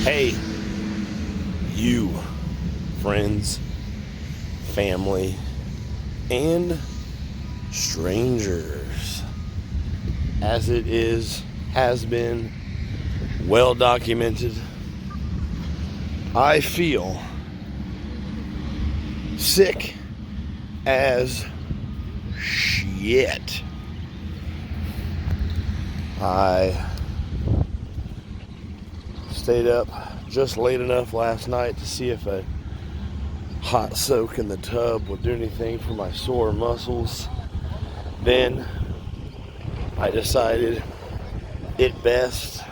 Hey, you, friends, family, and strangers. As it has been well documented, I feel sick as shit. I stayed up just late enough last night to see if a hot soak in the tub would do anything for my sore muscles. Then I decided it best,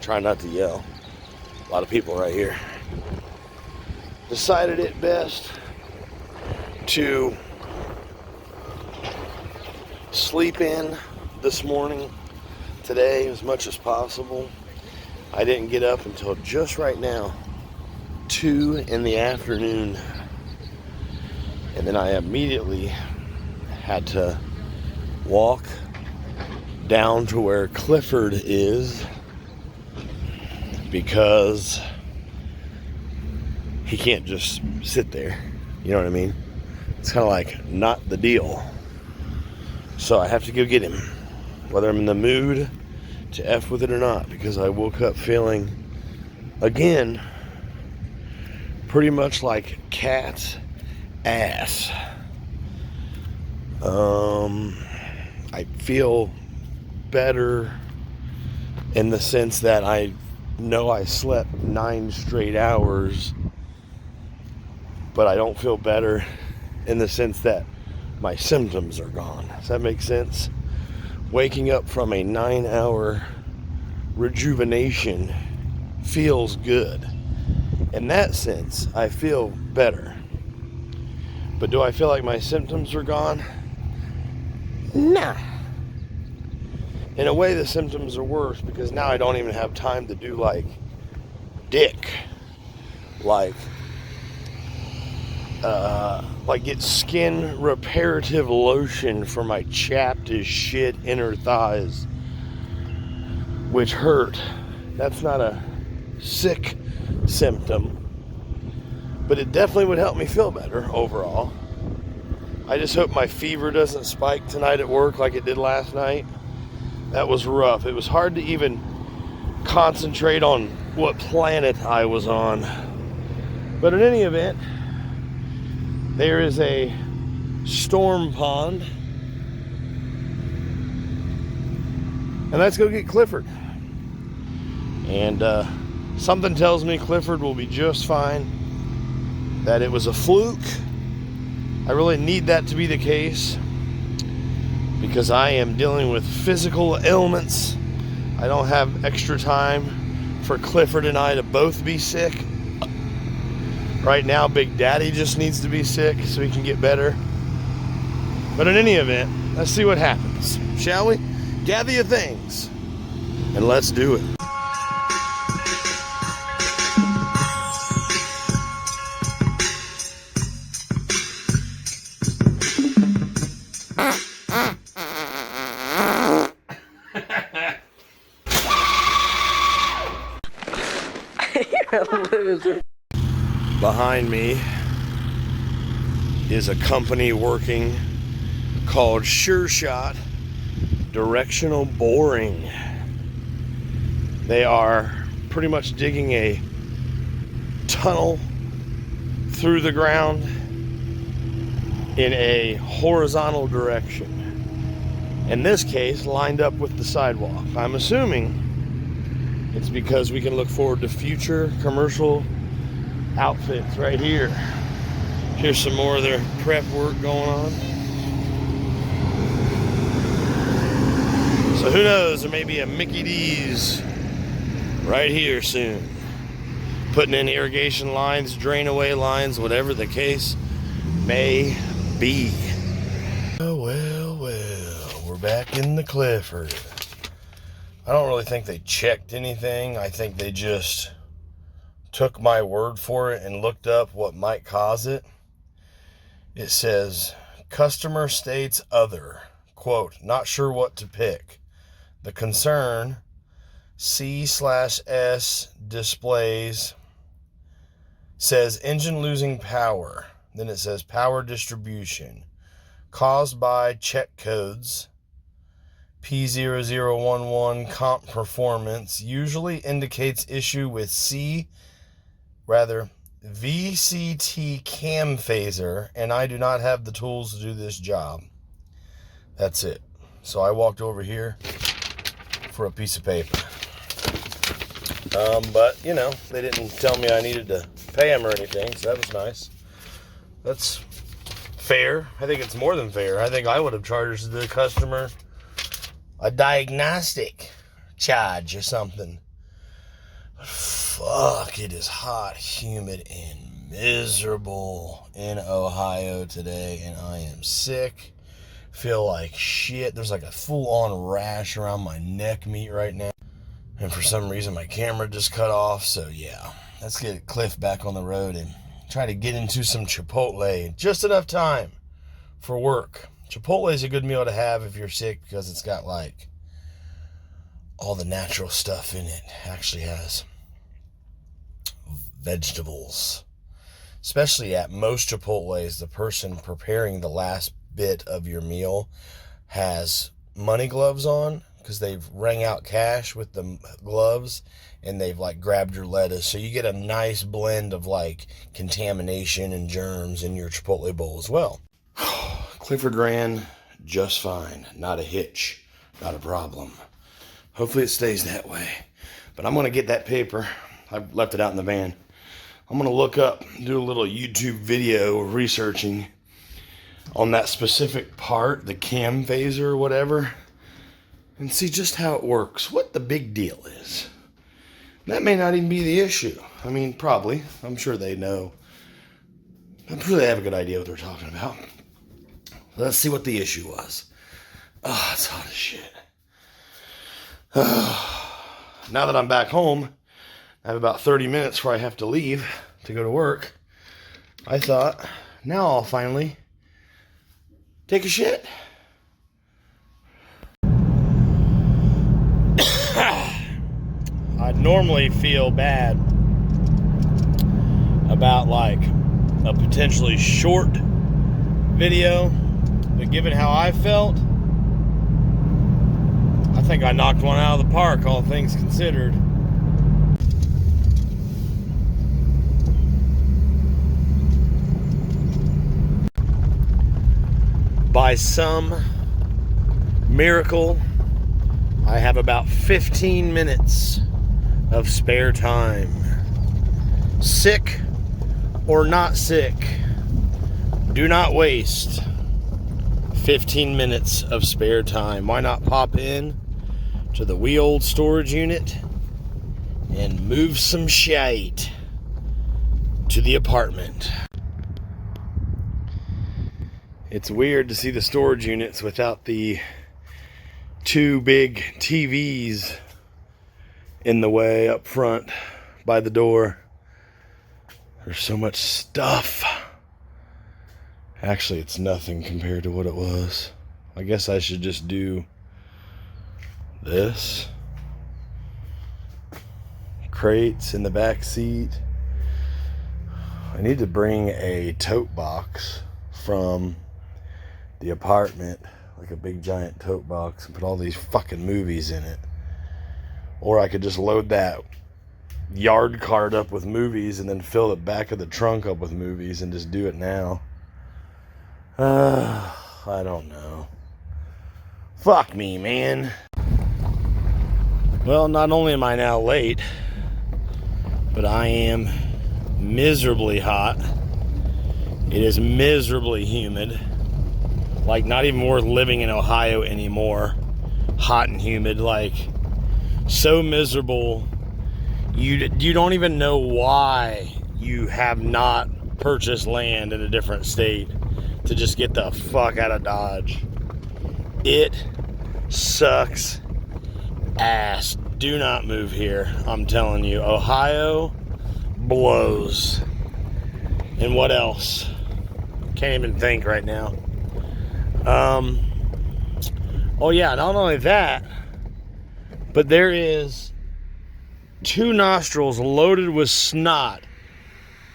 try not to yell, a lot of people right here, decided it best to sleep in this morning, today, as much as possible. I didn't get up until just right now, 2 in the afternoon, and then I immediately had to walk down to where Clifford is because he can't just sit there, you know what I mean? It's kind of like not the deal. So I have to go get him, whether I'm in the mood to F with it or not, because I woke up feeling, again, pretty much like cat's ass. I feel better in the sense that I know I slept 9 straight hours, but I don't feel better in the sense that my symptoms are gone. Does that make sense? Waking up from a 9-hour rejuvenation feels good. In that sense, I feel better. But do I feel like my symptoms are gone? Nah. In a way, the symptoms are worse because now I don't even have time to do like get skin reparative lotion for my chapped as shit inner thighs, which hurt. That's not a sick symptom, but it definitely would help me feel better overall. I just hope my fever doesn't spike tonight at work like it did last night. That was rough. It was hard to even concentrate on what planet I was on. But in any event, there is a storm pond, and let's go get Clifford. And something tells me Clifford will be just fine, that it was a fluke. I really need that to be the case because I am dealing with physical ailments. I don't have extra time for Clifford and I to both be sick. Right now, Big Daddy just needs to be sick so he can get better. But in any event, let's see what happens, shall we? Gather your things, and let's do it. You're a loser. Behind me is a company working called Sure Shot Directional Boring. They are pretty much digging a tunnel through the ground in a horizontal direction. In this case, lined up with the sidewalk. I'm assuming it's because we can look forward to future commercial outfits right here. Here's some more of their prep work going on. So who knows, there may be a Mickey D's right here soon. Putting in irrigation lines, drain away lines, whatever the case may be. Well, we're back in the Clifford. I don't really think they checked anything. I think they just took my word for it and looked up what might cause it. It says, customer states other, quote, not sure what to pick. The concern C/S displays says engine losing power. Then it says power distribution caused by check codes. P0011 comp performance usually indicates issue with VCT cam phaser, and I do not have the tools to do this job. That's it. So I walked over here for a piece of paper. But, you know, they didn't tell me I needed to pay them or anything, so that was nice. That's fair. I think it's more than fair. I think I would have charged the customer a diagnostic charge or something. But fuck, it is hot, humid, and miserable in Ohio today, and I am sick. Feel like shit. There's like a full-on rash around my neck meat right now. And for some reason, my camera just cut off. So, yeah. Let's get Cliff back on the road and try to get into some Chipotle. Just enough time for work. Chipotle is a good meal to have if you're sick because it's got, like, all the natural stuff in it. It actually has vegetables. Especially at most Chipotles, the person preparing the last bit of your meal has money gloves on because they've rang out cash with the gloves and they've like grabbed your lettuce, so you get a nice blend of like contamination and germs in your Chipotle bowl as well. Clifford ran just fine. Not a hitch, not a problem. Hopefully it stays that way. But I'm gonna get that paper. I've left it out in the van. I'm gonna look up, do a little YouTube video researching on that specific part, the cam phaser or whatever, and see just how it works, what the big deal is. That may not even be the issue. I mean, probably. I'm sure they know. I'm sure they have a good idea what they're talking about. Let's see what the issue was. Oh, it's hot as shit. Now that I'm back home, I have about 30 minutes before I have to leave to go to work. I thought, now I'll finally take a shit. I normally feel bad about like a potentially short video, but given how I felt, I think I knocked one out of the park, all things considered. By some miracle, I have about 15 minutes of spare time. Sick or not sick, do not waste 15 minutes of spare time. Why not pop in to the wee old storage unit and move some shite to the apartment. It's weird to see the storage units without the two big TVs in the way up front by the door. There's so much stuff. Actually, it's nothing compared to what it was. I guess I should just do this. Crates in the back seat. I need to bring a tote box from the apartment, like a big giant tote box, and put all these fucking movies in it. Or I could just load that yard cart up with movies and then fill the back of the trunk up with movies and just do it now. I don't know. Fuck me, man. Well, not only am I now late, but I am miserably hot. It is miserably humid. Like, not even worth living in Ohio anymore. Hot and humid, like, so miserable. You don't even know why you have not purchased land in a different state to just get the fuck out of Dodge. It sucks ass. Do not move here. I'm telling you, Ohio blows. And what else? Can't even think right now. Oh yeah, not only that, but there is 2 nostrils loaded with snot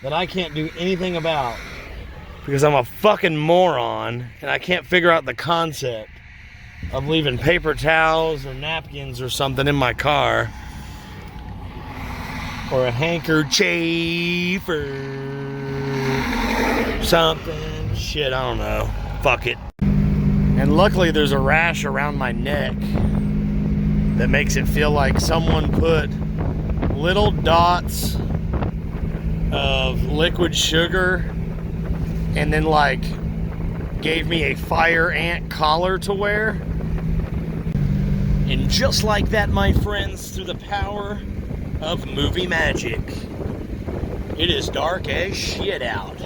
that I can't do anything about because I'm a fucking moron and I can't figure out the concept of leaving paper towels or napkins or something in my car, or a handkerchief or something. Shit, I don't know. Fuck it. And luckily there's a rash around my neck that makes it feel like someone put little dots of liquid sugar and then like gave me a fire ant collar to wear. And just like that, my friends, through the power of movie magic, it is dark as shit out.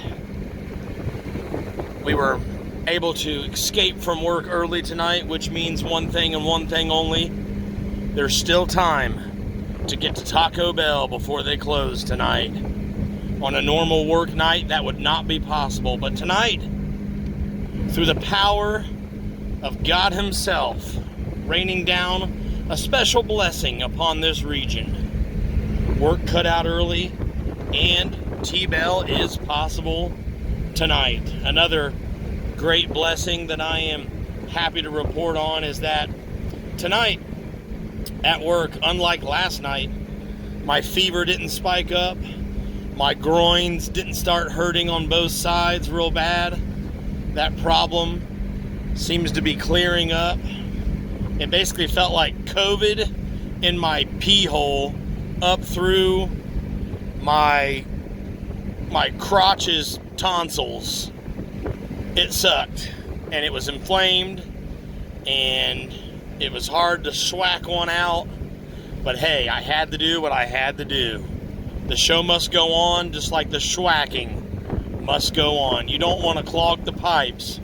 We were able to escape from work early tonight, which means one thing and one thing only. There's still time to get to Taco Bell before they close tonight. On a normal work night, that would not be possible. But tonight, through the power of God Himself, raining down a special blessing upon this region, work cut out early, and T-Bell is possible tonight. Another great blessing that I am happy to report on is that tonight at work, unlike last night, my fever didn't spike up. My groins didn't start hurting on both sides real bad. That problem seems to be clearing up. It basically felt like COVID in my pee hole up through my crotch's tonsils. It sucked, and it was inflamed, and it was hard to schwack one out. But hey, I had to do what I had to do. The show must go on, just like the schwacking must go on. You don't want to clog the pipes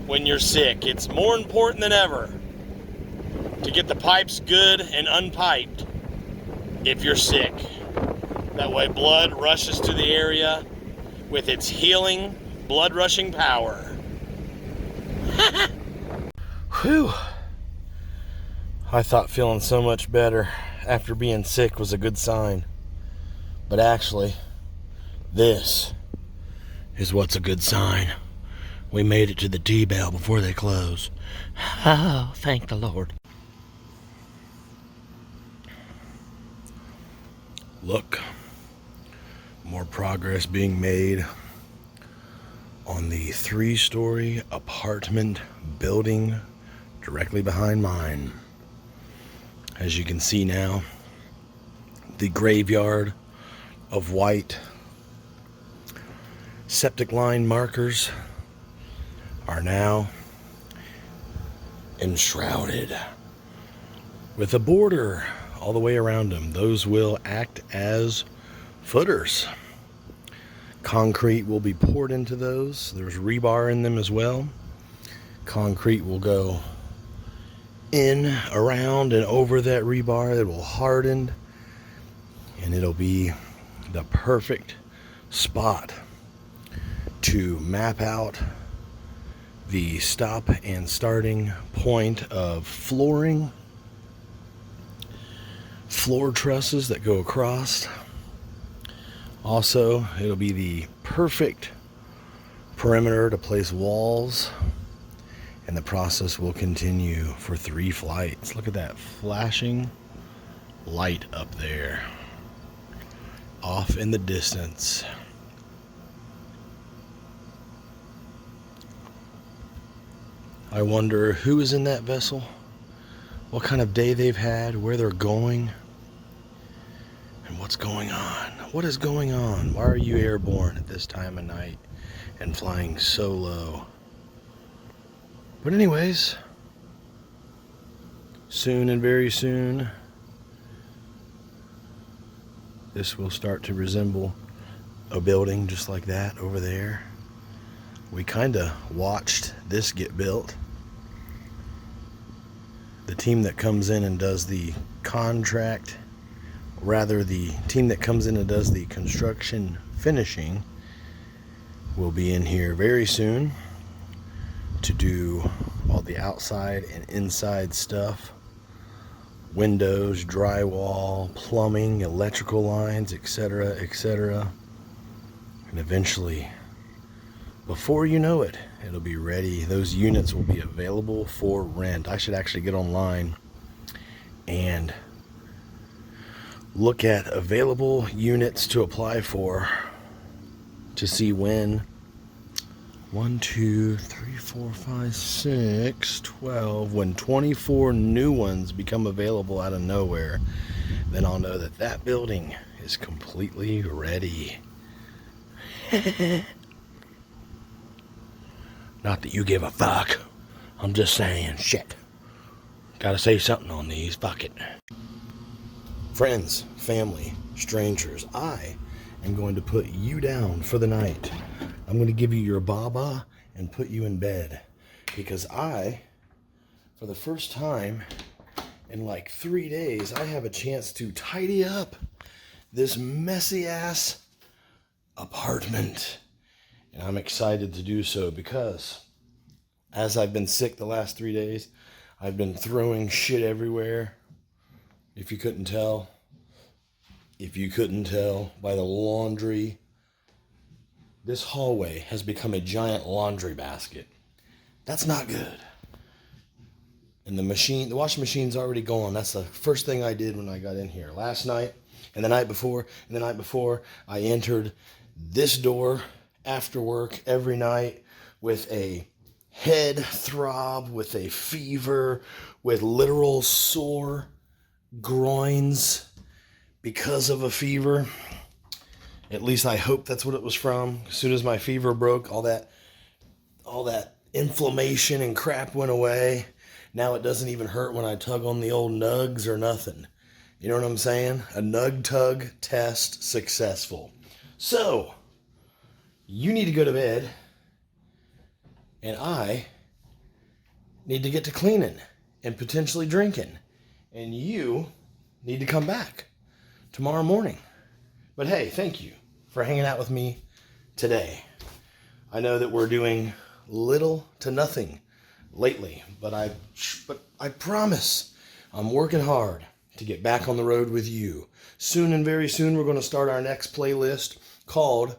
when you're sick. It's more important than ever to get the pipes good and unpiped if you're sick. That way blood rushes to the area with its healing, blood-rushing power. Whew. I thought feeling so much better after being sick was a good sign. But actually, this is what's a good sign. We made it to the T-Bell before they close. Oh, thank the Lord. Look, more progress being made on the 3-story apartment building directly behind mine. As you can see now, the graveyard of white septic line markers are now enshrouded with a border all the way around them. Those will act as footers. Concrete will be poured into those. There's rebar in them as well. Concrete will go in, around, and over that rebar. It will harden, and it'll be the perfect spot to map out the stop and starting point of flooring, floor trusses that go across. Also, it'll be the perfect perimeter to place walls, and the process will continue for 3 flights. Look at that flashing light up there, off in the distance. I wonder who is in that vessel, what kind of day they've had, where they're going, and what's going on. What is going on? Why are you airborne at this time of night and flying so low? But anyways, soon and very soon, this will start to resemble a building just like that over there. We kind of watched this get built. The team that comes in and does the contract, rather the team that comes in and does the construction finishing, will be in here very soon to do all the outside and inside stuff windows, drywall, plumbing, electrical lines, etc., etc. And eventually, before you know it, it'll be ready. Those units will be available for rent. I should actually get online and look at available units to apply for to see when 1, 2, 3, 4, 5, 6, 12, when 24 new ones become available out of nowhere, then I'll know that that building is completely ready. Not that you give a fuck. I'm just saying, shit. Gotta say something on these. Fuck it. Friends, family, strangers, I am going to put you down for the night. I'm going to give you your baba and put you in bed. Because I, for the first time in like 3 days, I have a chance to tidy up this messy ass apartment. And I'm excited to do so because as I've been sick the last 3 days, I've been throwing shit everywhere. If you couldn't tell by the laundry, this hallway has become a giant laundry basket. That's not good. And the washing machine's already gone. That's the first thing I did when I got in here. Last night and the night before, I entered this door after work every night with a head throb, with a fever, with literal sore groins because of a fever. At least I hope that's what it was from. As soon as my fever broke, all that inflammation and crap went away. Now it doesn't even hurt when I tug on the old nugs or nothing. You know what I'm saying? A Nug Tug test successful. So, you need to go to bed, and I need to get to cleaning and potentially drinking. And you need to come back tomorrow morning. But hey, thank you for hanging out with me today. I know that we're doing little to nothing lately, but I promise I'm working hard to get back on the road with you. Soon and very soon, we're going to start our next playlist called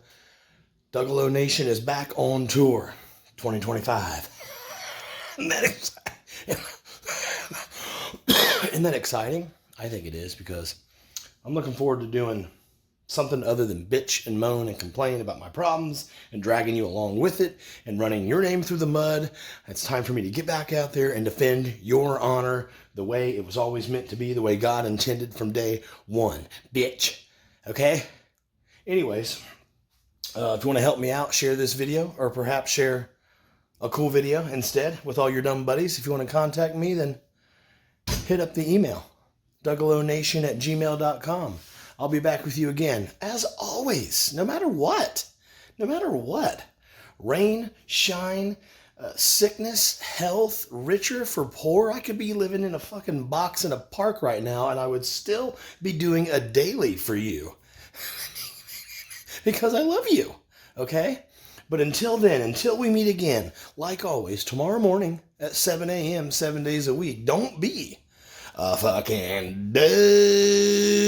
Duggalo Nation is Back on Tour 2025. Isn't that exciting? I think it is, because I'm looking forward to doing something other than bitch and moan and complain about my problems and dragging you along with it and running your name through the mud. It's time for me to get back out there and defend your honor the way it was always meant to be, the way God intended from day one. Bitch. Okay? Anyways, if you want to help me out, share this video, or perhaps share a cool video instead with all your dumb buddies. If you want to contact me, then hit up the email, duggalonation@gmail.com. I'll be back with you again, as always, no matter what. Rain, shine, sickness, health, richer for poor. I could be living in a fucking box in a park right now, and I would still be doing a daily for you. Because I love you, okay? But until then, until we meet again, like always, tomorrow morning at 7 a.m., 7 days a week, don't be a fucking douche.